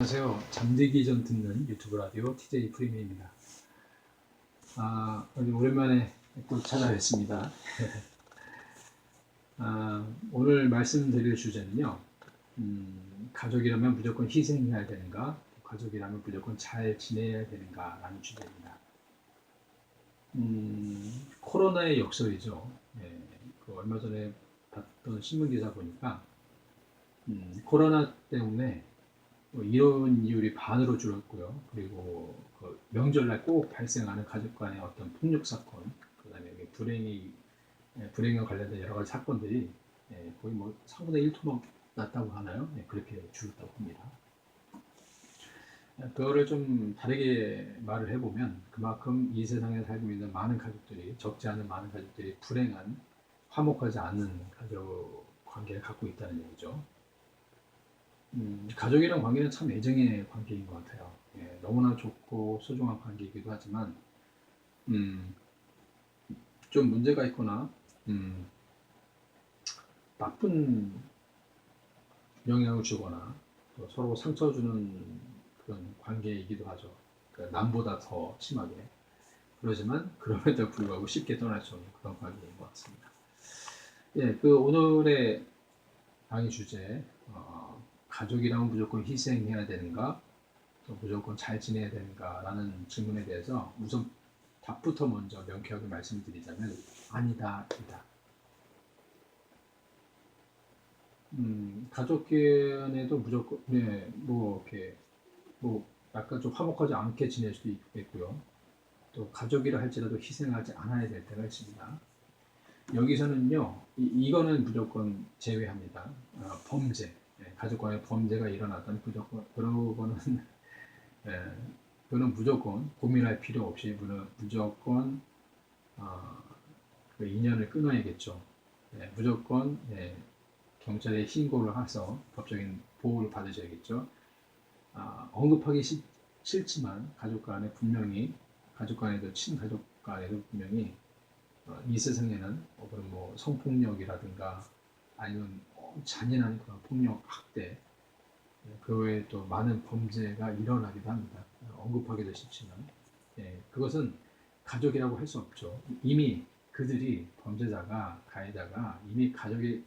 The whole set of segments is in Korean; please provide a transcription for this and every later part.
안녕하세요. 잠들기 전 듣는 유튜브 라디오 TJ 프리미입니다. 오랜만에 또 찾아뵙습니다. 오늘 말씀드릴 주제는요. 가족이라면 무조건 희생해야 되는가? 가족이라면 무조건 잘 지내야 되는가? 라는 주제입니다. 코로나의 역설이죠. 얼마 전에 봤던 신문기사 보니까 코로나 때문에 이혼 이율이 반으로 줄었고요. 그리고 그 명절날 꼭 발생하는 가족 간의 어떤 폭력 사건, 그다음에 불행과 관련된 여러 가지 사건들이 거의 뭐 3분의 1 토막 났다고 하나요? 그렇게 줄었다고 합니다. 그거를 좀 다르게 말을 해보면 그만큼 이 세상에 살고 있는 많은 가족들이, 적지 않은 많은 가족들이 불행한, 화목하지 않은 가족 관계를 갖고 있다는 얘기죠. 가족이란 관계는 참 애정의 관계인 것 같아요. 너무나 좋고 소중한 관계이기도 하지만, 음, 좀 문제가 있거나, 나쁜 영향을 주거나, 또 서로 상처 주는 그런 관계이기도 하죠. 그러니까 남보다 더 심하게. 그러지만, 그럼에도 불구하고 쉽게 떠날 수 없는 그런 관계인 것 같습니다. 그 오늘의 강의 주제, 가족이라면 무조건 희생해야 되는가? 또 무조건 잘 지내야 되는가라는 질문에 대해서 우선 답부터 먼저 명쾌하게 말씀드리자면 아니다. 가족 간에도 무조건 뭐 이렇게 뭐 약간 좀 화목하지 않게 지낼 수도 있겠고요. 또 가족이라 할지라도 희생하지 않아야 될 때가 있습니다. 여기서는요, 이거는 무조건 제외합니다. 범죄, 가족 간의 범죄가 일어났던 그러고는 예, 그는 무조건 고민할 필요 없이 무조건 어, 그 인연을 끊어야겠죠. 무조건 경찰에 신고를 해서 법적인 보호를 받으셔야겠죠. 언급하기 싫지만 가족 간에도 친가족 간에도 분명히 이 세상에는 그런 뭐 성폭력이라든가 아니면 잔인한 그런 폭력, 학대, 그 외에 또 많은 범죄가 일어나기도 합니다. 언급하기도 쉽지만 그것은 가족이라고 할 수 없죠. 이미 그들이 가해자가 이미 가족의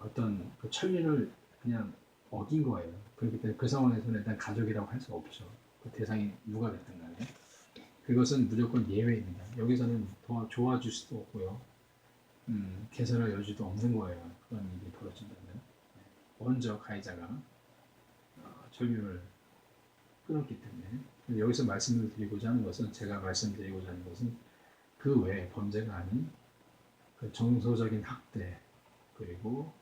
어떤 그 천륜을 그냥 어긴 거예요. 그렇기 때문에 그 상황에서는 일단 가족이라고 할 수 없죠. 그 대상이 누가 됐든 간에. 그것은 무조건 예외입니다. 여기서는 더 좋아질 수도 없고요. 개선할 여지도 없는 거예요. 그런 일이 벌어진다면. 먼저 가해자가 천륜을 끊었기 때문에 여기서 말씀을 드리고자 하는 것은 제가 말씀드리고자 하는 것은 그 외에 범죄가 아닌 그 정서적인 학대 그리고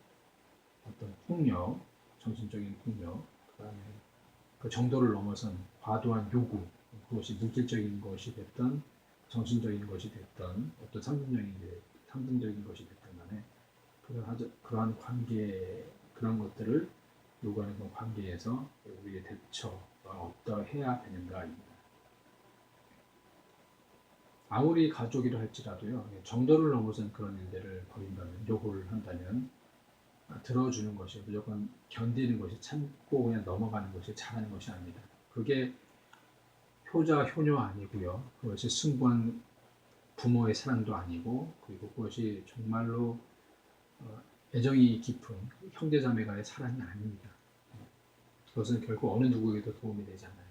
어떤 폭력, 정신적인 폭력, 그다음에 그 정도를 넘어선 과도한 요구, 그것이 물질적인 것이 됐던 정신적인 것이 됐던 어떤 상징적인 것이 됐던 간에 그러한 관계 그런 것들을 요구하는 그런 관계에서 우리의 대처가 어떠해야 되는가입니다. 아무리 가족이라 할지라도요, 정도를 넘어선 그런 일들을 벌인다면, 요구를 한다면, 들어주는 것이 무조건 견디는 것이 참고 그냥 넘어가는 것이 잘하는 것이 아닙니다. 그게 효자, 효녀 아니고요. 그것이 숭고한 부모의 사랑도 아니고, 그리고 그것이 정말로 애정이 깊은 형제자매 간의 사랑이 아닙니다. 그것은 결코 어느 누구에게도 도움이 되지 않아요.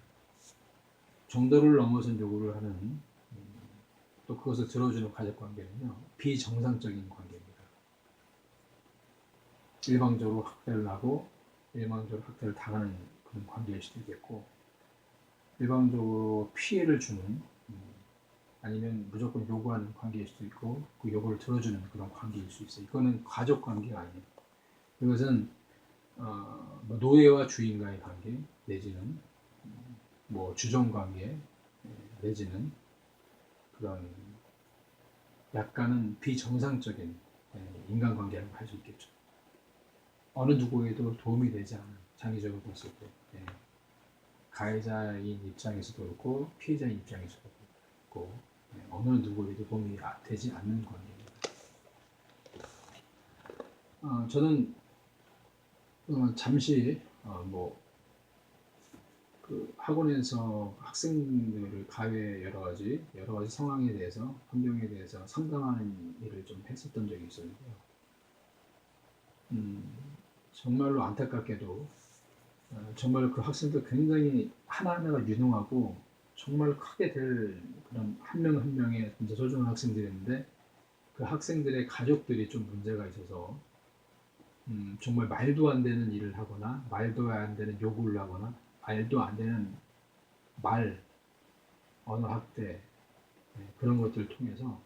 정도를 넘어선 요구를 하는 또 그것을 들어주는 가족관계는요, 비정상적인 관계입니다. 일방적으로 학대를 하고 일방적으로 학대를 당하는 그런 관계일 수도 있겠고, 일방적으로 피해를 주는 아니면 무조건 요구하는 관계일 수도 있고, 그 요구를 들어주는 그런 관계일 수 있어요. 이거는 가족 관계가 아니에요. 이것은 뭐 노예와 주인과의 관계 내지는 뭐 주종 관계 내지는 그런 약간은 비정상적인 인간관계라고 할 수 있겠죠. 어느 누구에도 도움이 되지 않은, 장기적으로 봤을 때 가해자인 입장에서도 그렇고 피해자인 입장에서도 그렇고 어느 누구에도 도움이 되지 않는 관계입니다. 저는 잠시 뭐 학원에서 학생들을 가해 여러 가지 상황에 대해서 환경에 대해서 상담하는 일을 좀 했었던 적이 있었는데요. 정말로 안타깝게도 정말 그 학생들 굉장히 하나하나가 유능하고 정말 크게 될 그런 한 명 한 명의 진짜 소중한 학생들이었는데 그 학생들의 가족들이 좀 문제가 있어서 정말 말도 안 되는 일을 하거나 말도 안 되는 요구를 하거나 말도 안 되는 말, 언어 학대 그런 것들을 통해서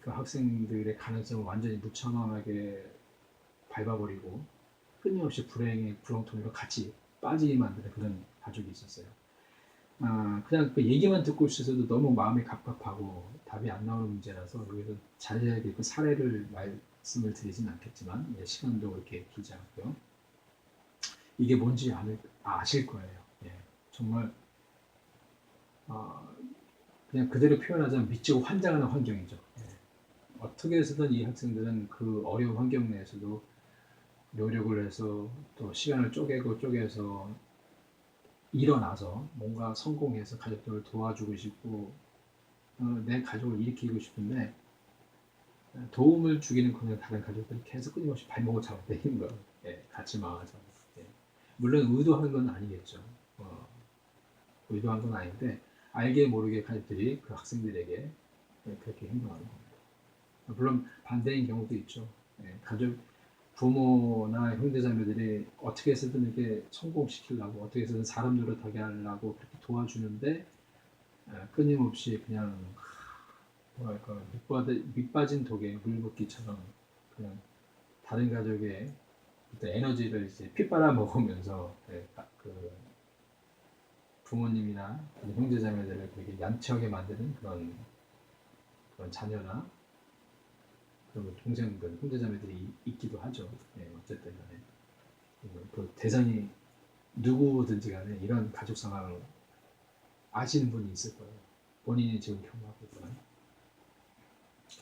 그 학생들의 가능성을 완전히 무참하게 밟아버리고 끊임없이 불행의 구렁텅이로 같이 빠지게 만드는 그런 가족이 있었어요. 그냥 그 얘기만 듣고 있어도 너무 마음이 갑갑하고 답이 안 나오는 문제라서 여기서 자세하게 그 사례를 말씀을 드리진 않겠지만 시간도 그렇게 길지 않고요. 이게 뭔지 아실 거예요. 예, 정말 그냥 그대로 표현하자면 미치고 환장하는 환경이죠. 예. 어떻게 해서든 이 학생들은 그 어려운 환경 내에서도 노력을 해서 또 시간을 쪼개서 일어나서 뭔가 성공해서 가족들을 도와주고 싶고 내 가족을 일으키고 싶은데 도움을 주기는 그냥 다른 가족들이 계속 끊임없이 발목을 잡아대는 거예요. 예, 같이 망하자. 예. 물론 의도하는 건 아니겠죠. 의도한 건 아닌데 알게 모르게 가족들이 그 학생들에게 그렇게 행동하는 겁니다. 물론 반대인 경우도 있죠. 예, 가족 부모나 형제자매들이 어떻게 해서든 이렇게 성공시키려고 어떻게 해서든 사람 노릇하게 하려고 그렇게 도와주는데 끊임없이 그냥 뭐랄까 밑빠진 독에 물 붓기처럼 그냥 다른 가족의 에너지를 이제 핏바라 먹으면서 그 부모님이나 형제자매들을 되게 얌체하게 만드는 그런 자녀나 그런 동생들, 형제자매들이 있기도 하죠. 어쨌든 간에 그 대상이 누구든지 간에 이런 가족 상황을 아시는 분이 있을 거예요. 본인이 지금 경험하고 있거나.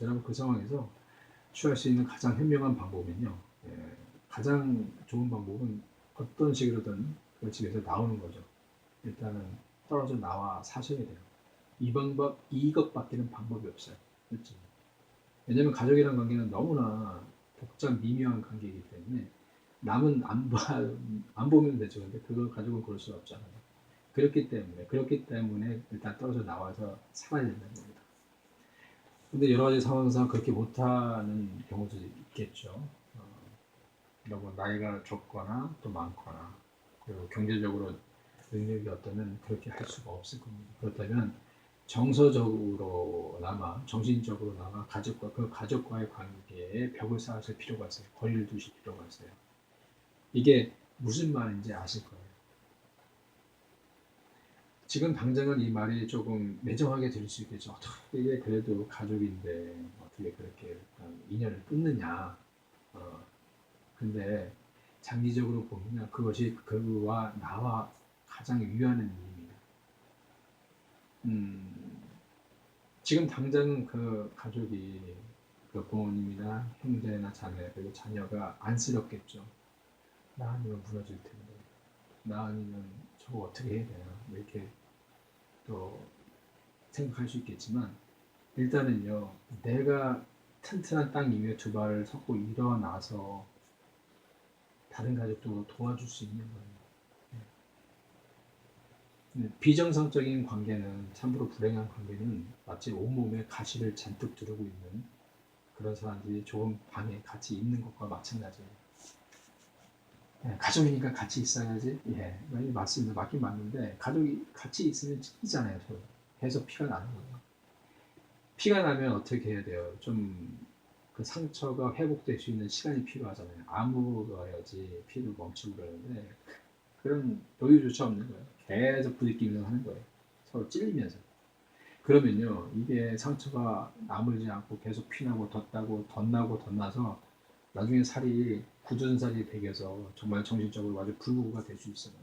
여러분 그 상황에서 취할 수 있는 가장 현명한 방법은요. 가장 좋은 방법은 어떤 식으로든 그 집에서 나오는 거죠. 일단은 떨어져 나와 사셔야 돼요. 이것밖에는 방법이 없어요. 그렇죠? 왜냐면 가족이란 관계는 너무나 복잡 미묘한 관계이기 때문에 남은 안 보면 되죠. 근데 그걸 가족은 그럴 수 없잖아요. 그렇기 때문에 일단 떨어져 나와서 살아야 된다는 겁니다. 근데 여러 가지 상황상 그렇게 못하는 경우도 있겠죠. 너무 나이가 적거나 또 많거나 그리고 경제적으로 능력이 없다면 그렇게 할 수가 없을 겁니다. 그렇다면 정서적으로나마 정신적으로나마 가족과의 관계에 벽을 쌓으실 필요가 있어요. 거리를 두실 필요가 있어요. 이게 무슨 말인지 아실 거예요. 지금 당장은 이 말이 조금 매정하게 들릴 수 있겠죠. 어떻게 그래도 가족인데 어떻게 그렇게 인연을 끊느냐. 근데 장기적으로 보면 그것이 그와 나와 가장 유하는 일입니다. 지금 당장은 그 가족이 그 부모님이나 형제나 자매 그리고 자녀가 안쓰럽겠죠. 나 아니면 무너질 텐데, 나 아니면 저거 어떻게 해야 되나 이렇게 또 생각할 수 있겠지만 일단은요 내가 튼튼한 땅 위에 두 발을 섰고 일어나서 다른 가족도 도와줄 수 있는 거예요. 비정상적인 관계는 참으로 불행한 관계는 마치 온몸에 가시를 잔뜩 두르고 있는 그런 사람들이 좁은 방에 같이 있는 것과 마찬가지예요. 가족이니까 같이 있어야지. 맞습니다. 맞긴 맞는데 가족이 같이 있으면 찢기잖아요. 서로. 계속 피가 나는 거예요. 피가 나면 어떻게 해야 돼요? 좀 그 상처가 회복될 수 있는 시간이 필요하잖아요. 아물어야지 피를 멈추고 그러는데 그런 여유조차 없는 거예요. 계속 부딪히면서 하는 거예요. 서로 찔리면서. 그러면요, 이게 상처가 아물지 않고 계속 피나고 덧나서 나중에 살이 굳은 살이 배겨서 정말 정신적으로 아주 불구가 될 수 있어요.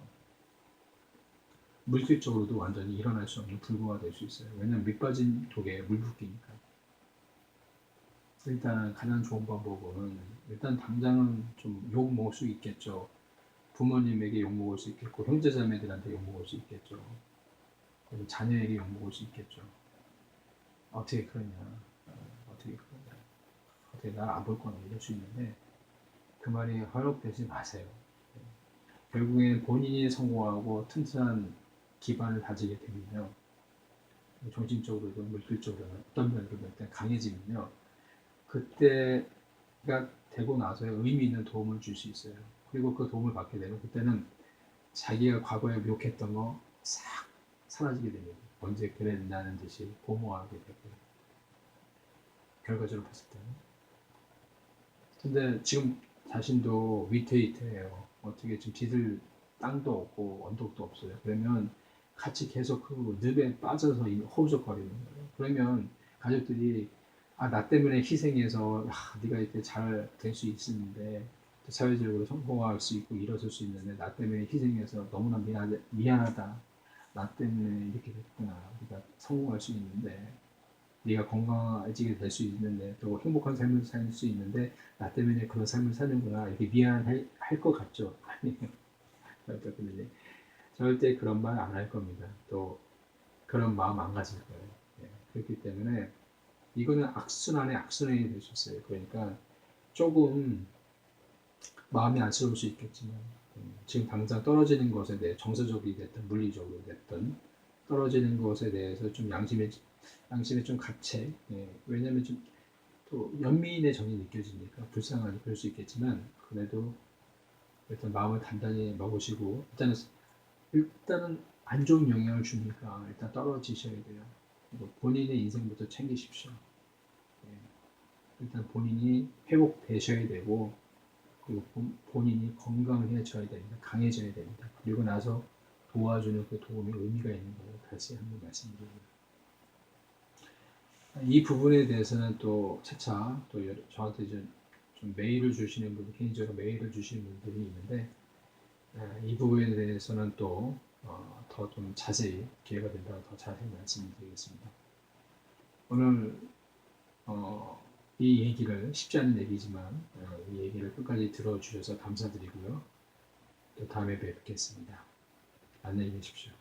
물질적으로도 완전히 일어날 수 없는 불구가 될 수 있어요. 왜냐하면 밑빠진 독에 물 붓기니까. 일단 가장 좋은 방법은 일단 당장은 좀 욕 먹을 수 있겠죠. 부모님에게 욕먹을 수 있겠고 형제자매들한테 욕먹을 수 있겠죠. 그리고 자녀에게 욕먹을 수 있겠죠. 어떻게 그러냐, 어떻게 그러냐, 어떻게 날 안 볼 거냐 이럴 수 있는데 그 말이 허용되지 마세요. 결국엔 본인이 성공하고 튼튼한 기반을 다지게 되면요, 정신적으로든 물질적으로든 어떤 면으로든 강해지면요, 그때가 되고 나서야 의미 있는 도움을 줄 수 있어요. 그리고 그 도움을 받게 되면 그때는 자기가 과거에 욕했던 거 싹 사라지게 됩니다. 언제 그랬나는 듯이 고무하게 되고, 결과적으로 봤을 때는. 근데 지금 자신도 위태위태해요. 어떻게 지금 뒤질 땅도 없고 언덕도 없어요. 그러면 같이 계속 그 늪에 빠져서 허우적거리는 거예요. 그러면 가족들이 나 때문에 희생해서 네가 이렇게 잘 될 수 있었는데 사회적으로 성공할 수 있고 일어설 수 있는데 나 때문에 희생해서 너무나 미안하다. 나 때문에 이렇게 됐구나. 네가 성공할 수 있는데 네가 건강해지게 될 수 있는데 또 행복한 삶을 살 수 있는데 나 때문에 그런 삶을 사는구나 이렇게 미안할 것 같죠? 아니에요. 절대 그런 말 안 할 겁니다. 또 그런 마음 안 가질 거예요. 예, 그렇기 때문에 이거는 악순환의 악순환이 될 수 있어요. 그러니까 조금 마음이 안쓰러울 수 있겠지만 지금 당장 떨어지는 것에 대해 정서적이 됐든 물리적으로 됐든 떨어지는 것에 대해서 좀 양심의 좀 가책. 예, 왜냐하면 좀 또 연민의 정이 느껴지니까 불쌍하니 그럴 수 있겠지만 그래도 일단 마음을 단단히 먹으시고 일단은 안 좋은 영향을 주니까 일단 떨어지셔야 돼요. 그리고 본인의 인생부터 챙기십시오. 예, 일단 본인이 회복되셔야 되고 그리고 본인이 건강해져야 됩니다. 강해져야 됩니다. 그리고 나서 도와주는 그 도움이 의미가 있는 걸 다시 한번 말씀드립니다. 이 부분에 대해서는 또 차차 또 저한테 좀 메일을 주시는 분, 개인적으로 메일을 주시는 분들이 있는데 이 부분에 대해서는 또 더 좀 자세히 기회가 된다고 더 자세히 말씀드리겠습니다. 오늘 이 얘기를 쉽지 않은 얘기지만 이 얘기를 끝까지 들어주셔서 감사드리고요. 또 다음에 뵙겠습니다. 안녕히 계십시오.